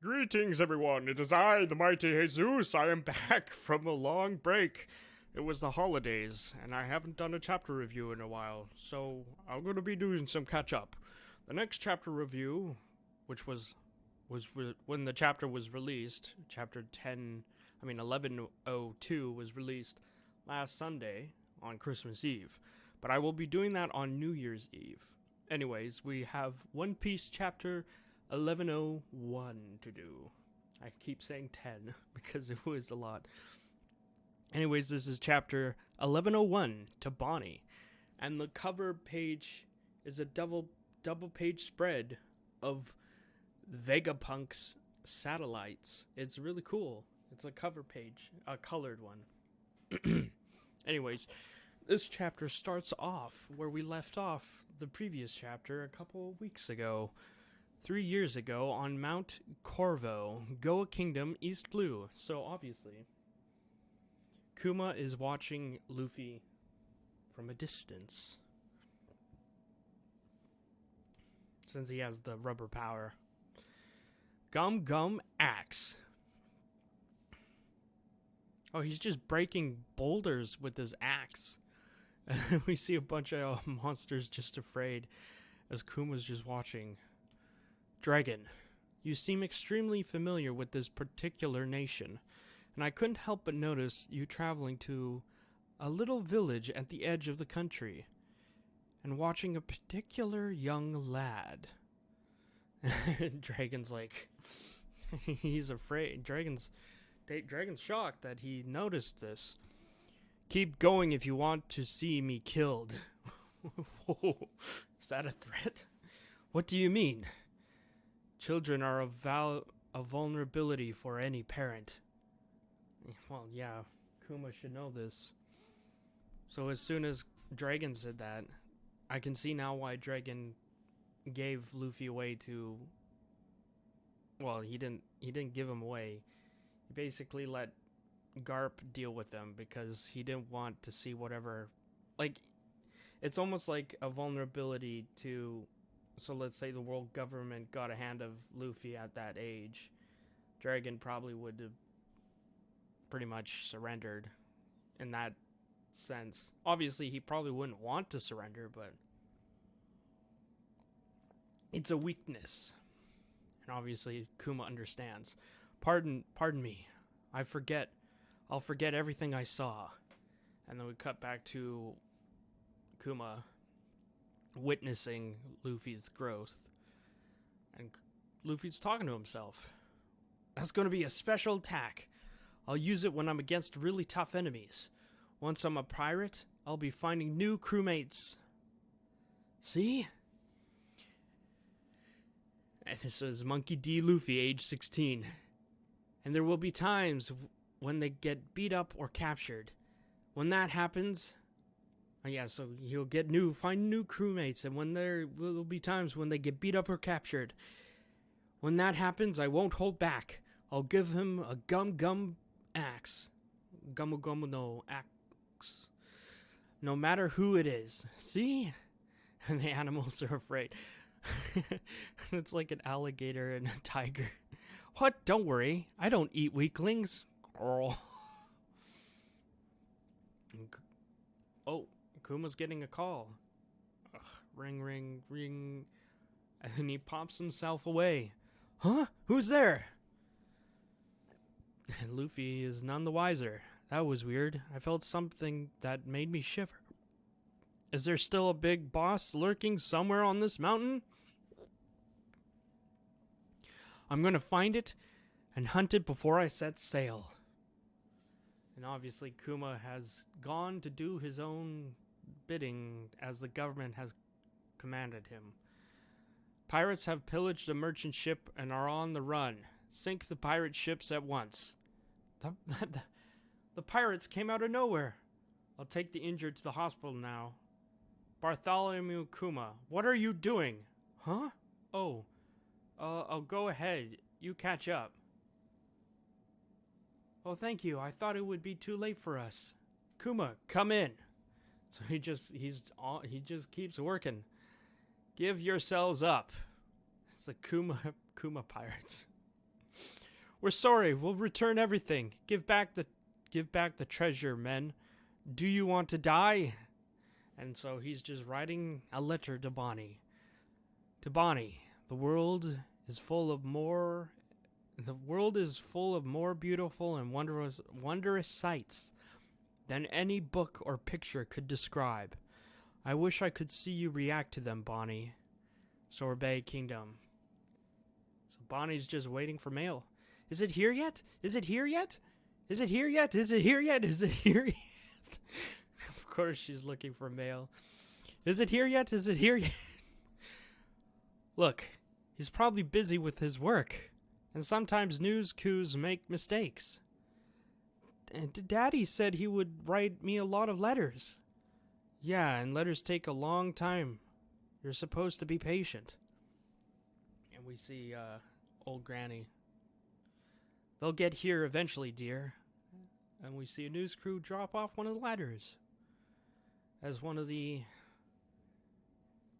Greetings, everyone. It is I, the mighty Haysoos. I am back from a long break. It was the holidays, and I haven't done a chapter review in a while, so I'm going to be doing some catch up. The next chapter review, which was when the chapter was released, chapter 1102 was released last Sunday on Christmas Eve, but I will be doing that on New Year's Eve. Anyways, we have One Piece chapter 1101 to do. I keep saying 10 because it was a lot. Anyways, this is chapter 1101 to Bonnie, and the cover page is a double page spread of Vegapunk's satellites. It's really cool. It's a cover page, a colored one. Anyways, this chapter starts off where we left off the previous chapter a couple of weeks ago. 3 years ago on Mount Corvo, Goa Kingdom, East Blue. So obviously, Kuma is watching Luffy from a distance, since he has the rubber power. Gum Gum Axe. Oh, he's just breaking boulders with his axe. And we see a bunch of monsters just afraid as Kuma's just watching. Dragon, you seem extremely familiar with this particular nation, and I couldn't help but notice you traveling to a little village at the edge of the country, and watching a particular young lad. Dragon's like, he's afraid. Dragon's shocked that he noticed this. Keep going if you want to see me killed. Whoa, is that a threat? What do you mean? Children are a vulnerability for any parent. Well, yeah, Kuma should know this. So as soon as Dragon said that, I can see now why Dragon gave Luffy away to... Well, he didn't give him away. He basically let Garp deal with them because he didn't want to see whatever... Like, it's almost like a vulnerability to... So let's say the world government got a hand of Luffy at that age. Dragon probably would have pretty much surrendered in that sense. Obviously, he probably wouldn't want to surrender, but it's a weakness. And obviously, Kuma understands. Pardon me. I'll forget everything I saw. And then we cut back to Kuma witnessing Luffy's growth, and Luffy's talking to himself. That's going to be a special attack. I'll use it when I'm against really tough enemies. Once I'm a pirate, I'll be finding new crewmates. See? And this is Monkey D. Luffy, age 16. And there will be times when they get beat up or captured. When that happens... so he'll find new crewmates, and when there will be times when they get beat up or captured. When that happens, I won't hold back. I'll give him a gum axe. Gumu gumu no axe. No matter who it is. See? And the animals are afraid. It's like an alligator and a tiger. What? Don't worry. I don't eat weaklings. Oh. Kuma's getting a call. Ugh, ring, ring, ring. And he pops himself away. Huh? Who's there? And Luffy is none the wiser. That was weird. I felt something that made me shiver. Is there still a big boss lurking somewhere on this mountain? I'm gonna find it and hunt it before I set sail. And obviously Kuma has gone to do his own bidding as the government has commanded him. Pirates have pillaged a merchant ship and are on the run. Sink the pirate ships at once. The pirates came out of nowhere. I'll take the injured to the hospital now. Bartholomew Kuma, what are you doing? Huh? Oh, I'll go ahead. You catch up. Oh, thank you. I thought it would be too late for us. Kuma, come in. So he just keeps working. Give yourselves up. It's the Kuma pirates. We're sorry. We'll return everything. Give back the treasure, men. Do you want to die? And so he's just writing a letter to Bonnie. To Bonnie, the world is full of more beautiful and wondrous sights than any book or picture could describe. I wish I could see you react to them, Bonnie. Sorbet Kingdom. So Bonnie's just waiting for mail. Is it here yet? Is it here yet? Is it here yet? Is it here yet? Is it here yet? Of course she's looking for mail. Is it here yet? Is it here yet? Look, he's probably busy with his work. And sometimes news coups make mistakes. And Daddy said he would write me a lot of letters. Yeah, and letters take a long time. You're supposed to be patient. And we see old Granny. They'll get here eventually, dear. And we see a news crew drop off one of the letters. As one of the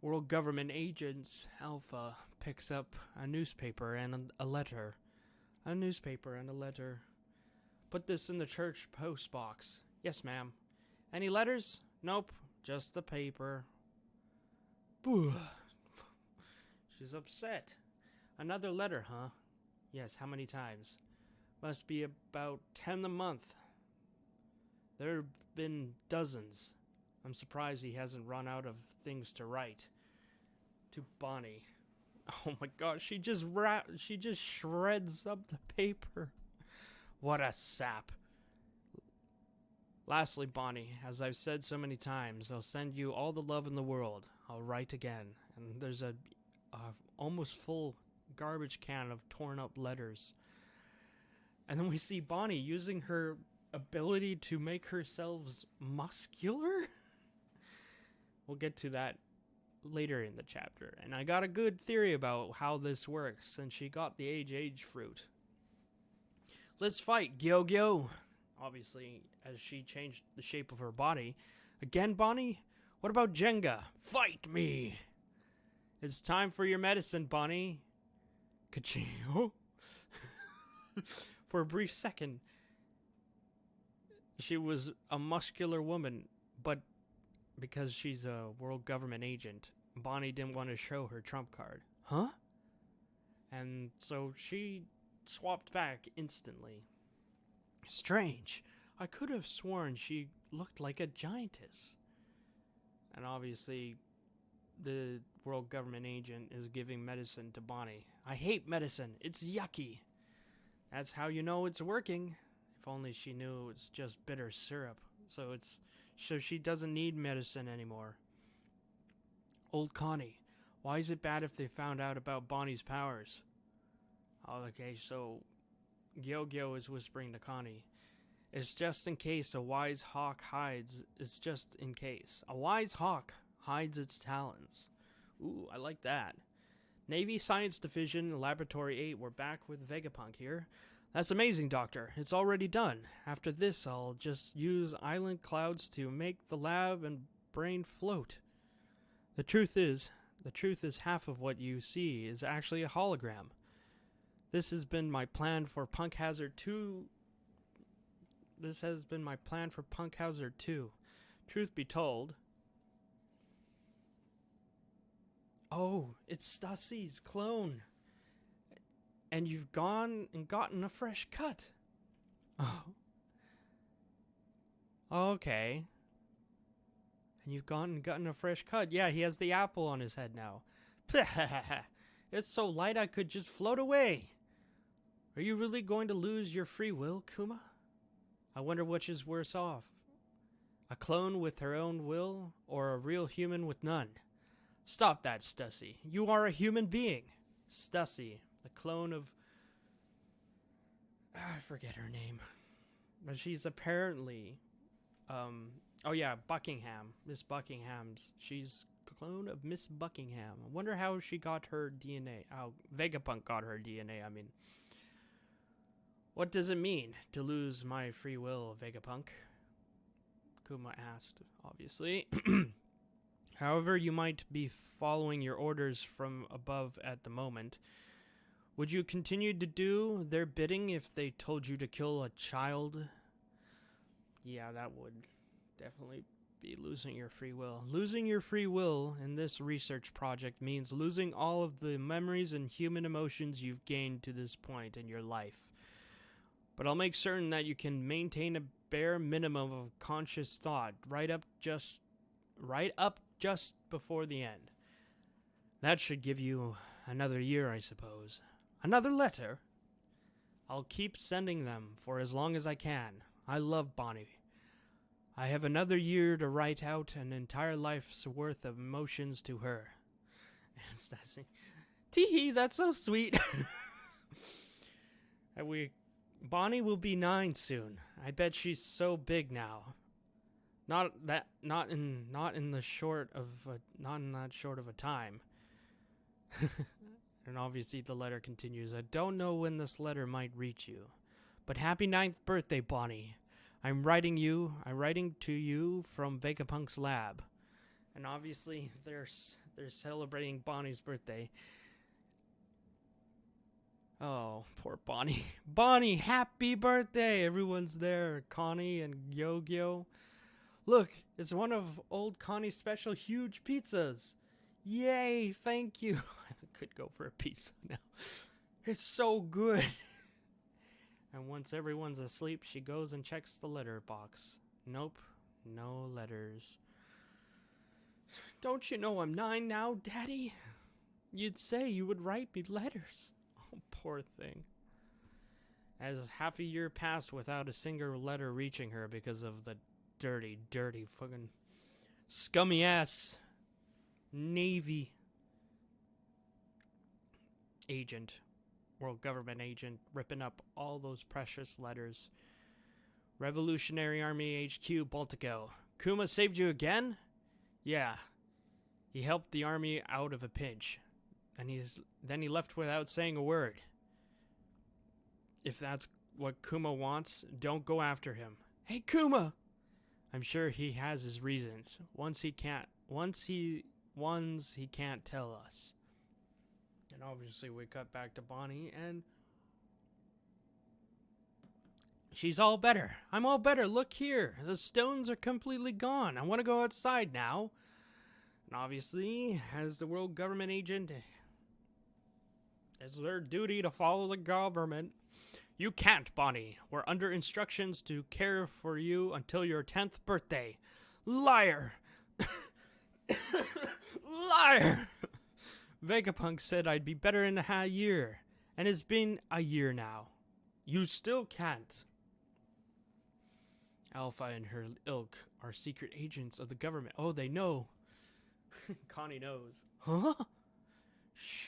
world government agents, Alpha, picks up a newspaper and a letter. A newspaper and a letter. Put this in the church post box. Yes, ma'am. Any letters? Nope. Just the paper. Boo. She's upset. Another letter, huh? Yes, how many times? Must be about 10 a month. There have been dozens. I'm surprised he hasn't run out of things to write. To Bonnie. Oh my god, she just shreds up the paper. What a sap. Lastly, Bonnie, as I've said so many times, I'll send you all the love in the world. I'll write again. And there's a almost full garbage can of torn up letters. And then we see Bonnie using her ability to make herself muscular. We'll get to that later in the chapter. And I got a good theory about how this works since she got the age fruit. Let's fight, Gyo. Obviously, as she changed the shape of her body. Again, Bonnie? What about Jenga? Fight me! It's time for your medicine, Bonnie. Ka-ching. For a brief second, she was a muscular woman, but because she's a world government agent, Bonnie didn't want to show her trump card. Huh? And so she swapped back instantly. Strange. I could have sworn she looked like a giantess. And obviously, the world government agent is giving medicine to Bonnie. I hate medicine. It's yucky. That's how you know it's working. If only she knew it's just bitter syrup. So she doesn't need medicine anymore. Old Connie, why is it bad if they found out about Bonnie's powers? Oh, okay, so Gyo is whispering to Connie. It's just in case a wise hawk hides. It's just in case. A wise hawk hides its talons. Ooh, I like that. Navy Science Division, Laboratory 8, we're back with Vegapunk here. That's amazing, Doctor. It's already done. After this, I'll just use island clouds to make the lab and brain float. The truth is half of what you see is actually a hologram. This has been my plan for Punk Hazard 2. Truth be told. Oh, it's Stassi's clone. And you've gone and gotten a fresh cut. Oh. Okay. And you've gone and gotten a fresh cut. Yeah, he has the apple on his head now. It's so light I could just float away. Are you really going to lose your free will, Kuma? I wonder which is worse off. A clone with her own will, or a real human with none? Stop that, Stassi. You are a human being. Stassi, the clone of... I forget her name. But she's apparently... oh yeah, Buckingham. Miss Buckingham's... She's the clone of Miss Buckingham. I wonder how she got her DNA. How Vegapunk got her DNA, I mean. What does it mean to lose my free will, Vegapunk? Kuma asked, obviously. However, you might be following your orders from above at the moment. Would you continue to do their bidding if they told you to kill a child? Yeah, that would definitely be losing your free will. Losing your free will in this research project means losing all of the memories and human emotions you've gained to this point in your life. But I'll make certain that you can maintain a bare minimum of conscious thought right up just before the end. That should give you another year, I suppose. Another letter? I'll keep sending them for as long as I can. I love Bonnie. I have another year to write out an entire life's worth of emotions to her. Tee-hee, that's so sweet. Bonnie will be 9 soon. I bet she's so big now. Not in that short of a time. And obviously the letter continues. I don't know when this letter might reach you, but happy 9th birthday, Bonnie. I'm writing to you from Vegapunk's lab. And obviously they're celebrating Bonnie's birthday. Oh, poor Bonnie. Bonnie, happy birthday! Everyone's there. Connie and Yo-Gyo. Look, it's one of old Connie's special huge pizzas. Yay, thank you. I could go for a pizza now. It's so good. And once everyone's asleep, she goes and checks the letter box. Nope, no letters. Don't you know I'm 9 now, Daddy? You'd say you would write me letters. Oh, poor thing. As half a year passed without a single letter reaching her because of the dirty fucking scummy ass Navy agent, world government agent, ripping up all those precious letters. Revolutionary Army HQ, Baltico. Kuma saved you again? Yeah. He helped the army out of a pinch. And then he left without saying a word. If that's what Kuma wants, don't go after him. Hey, Kuma! I'm sure he has his reasons. Ones he can't tell us. And obviously we cut back to Bonnie, and she's all better. I'm all better. Look here. The stones are completely gone. I want to go outside now. And obviously, as the world government agent, it's their duty to follow the government. You can't, Bonnie. We're under instructions to care for you until your 10th birthday. Liar! Liar! Vegapunk said I'd be better in a year, and it's been a year now. You still can't. Alpha and her ilk are secret agents of the government. Oh, they know. Connie knows. Huh? Shh.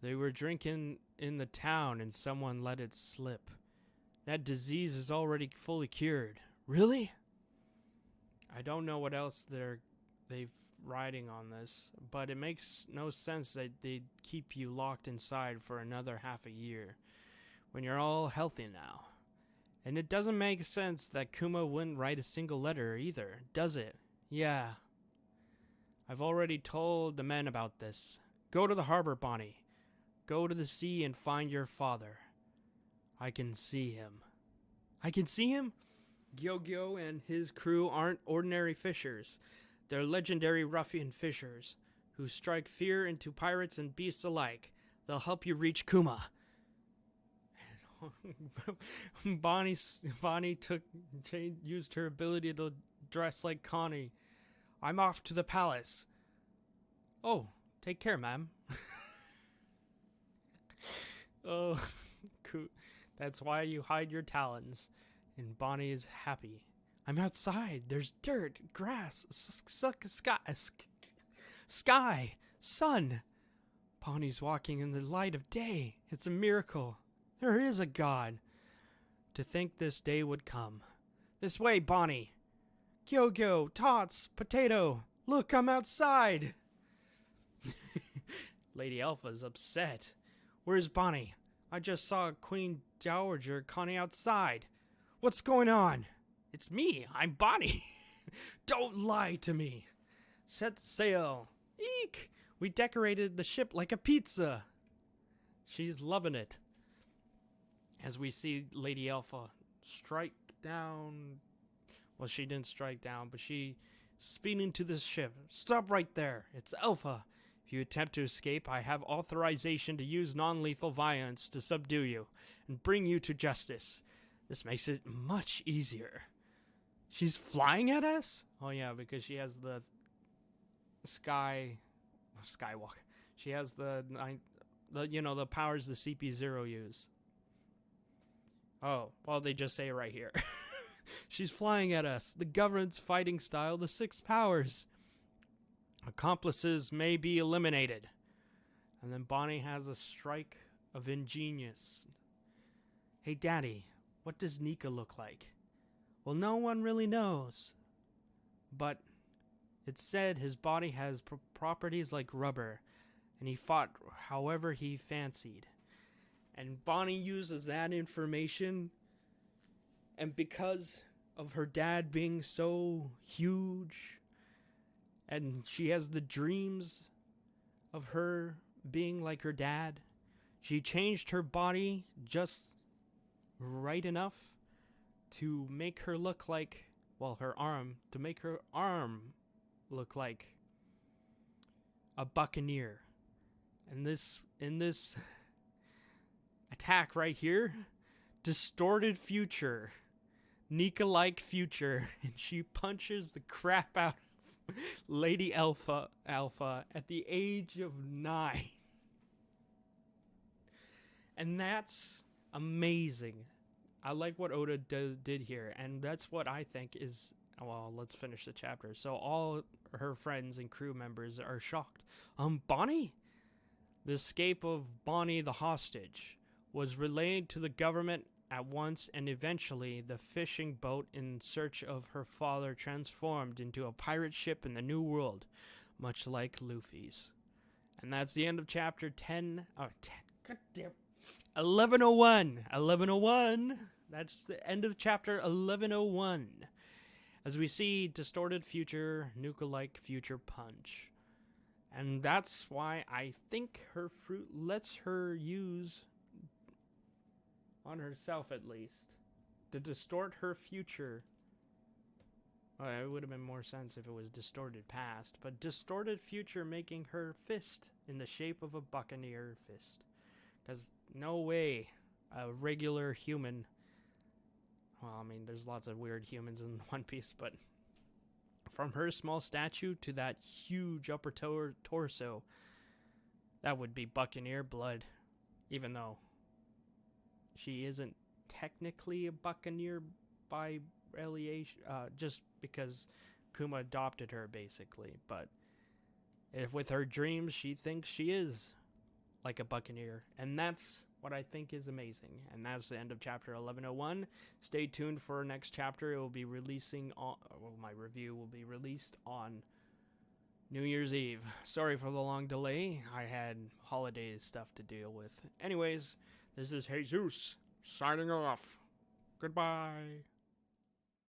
They were drinking in the town and someone let it slip. That disease is already fully cured. Really? I don't know what else they've riding on this, but it makes no sense that they'd keep you locked inside for another half a year when you're all healthy now. And it doesn't make sense that Kuma wouldn't write a single letter either, does it? Yeah. I've already told the men about this. Go to the harbor, Bonnie. Go to the sea and find your father. I can see him. I can see him? Gyo-Gyo and his crew aren't ordinary fishers. They're legendary ruffian fishers who strike fear into pirates and beasts alike. They'll help you reach Kuma. Bonnie used her ability to dress like Connie. I'm off to the palace. Oh, take care, ma'am. Oh, that's why you hide your talons. And Bonnie is happy. I'm outside. There's dirt, grass, sky, sun. Bonnie's walking in the light of day. It's a miracle. There is a God. To think this day would come. This way, Bonnie. Gyo-Gyo, Tots, Potato. Look, I'm outside. Lady Alpha's upset. Where's Bonnie? I just saw Queen Dowager Connie outside. What's going on? It's me. I'm Bonnie. Don't lie to me. Set sail. Eek! We decorated the ship like a pizza. She's loving it. As we see Lady Alpha strike down. Well, she didn't strike down, but she speeding to this ship. Stop right there. It's Alpha. If you attempt to escape, I have authorization to use non-lethal violence to subdue you and bring you to justice. This makes it much easier. She's flying at us? Oh yeah, because she has the Skywalk. She has the the powers the CP0 use. Oh, well, they just say it right here. She's flying at us. The government's fighting style, the 6 powers. Accomplices may be eliminated. And then Bonnie has a strike of ingenious. Hey, Daddy, what does Nika look like? Well, no one really knows. But it's said his body has properties like rubber, and he fought however he fancied. And Bonnie uses that information, and because of her dad being so huge, and she has the dreams of her being like her dad, she changed her body just right enough to make her look like, well, her arm, to make her arm look like a buccaneer. And in this attack right here, distorted future, Nika-like future, and she punches the crap out of Lady Alpha at the age of 9. And that's amazing. I like what Oda did here, and that's what I think is, well, let's finish the chapter. So all her friends and crew members are shocked. Bonnie? The escape of Bonnie the hostage was relayed to the government at once, and eventually the fishing boat in search of her father transformed into a pirate ship in the New World, much like Luffy's. And that's the end of chapter 10. Oh, 10. God damn. 1101. 1101. That's the end of chapter 1101. As we see distorted future, Nuka-like future punch. And that's why I think her fruit lets her use, on herself at least, to distort her future. Well, it would have been more sense if it was distorted past, but distorted future making her fist in the shape of a buccaneer fist. Because no way a regular human, well, I mean, there's lots of weird humans in One Piece, but from her small statue to that huge upper torso, that would be buccaneer blood, even though she isn't technically a buccaneer by reliation, just because Kuma adopted her, basically. But if with her dreams, she thinks she is like a buccaneer, and that's what I think is amazing. And that's the end of chapter 1101. Stay tuned for our next chapter. It will be releasing on, well, my review will be released on New Year's Eve. Sorry for the long delay. I had holiday stuff to deal with. Anyways, this is Haysoos signing off. Goodbye.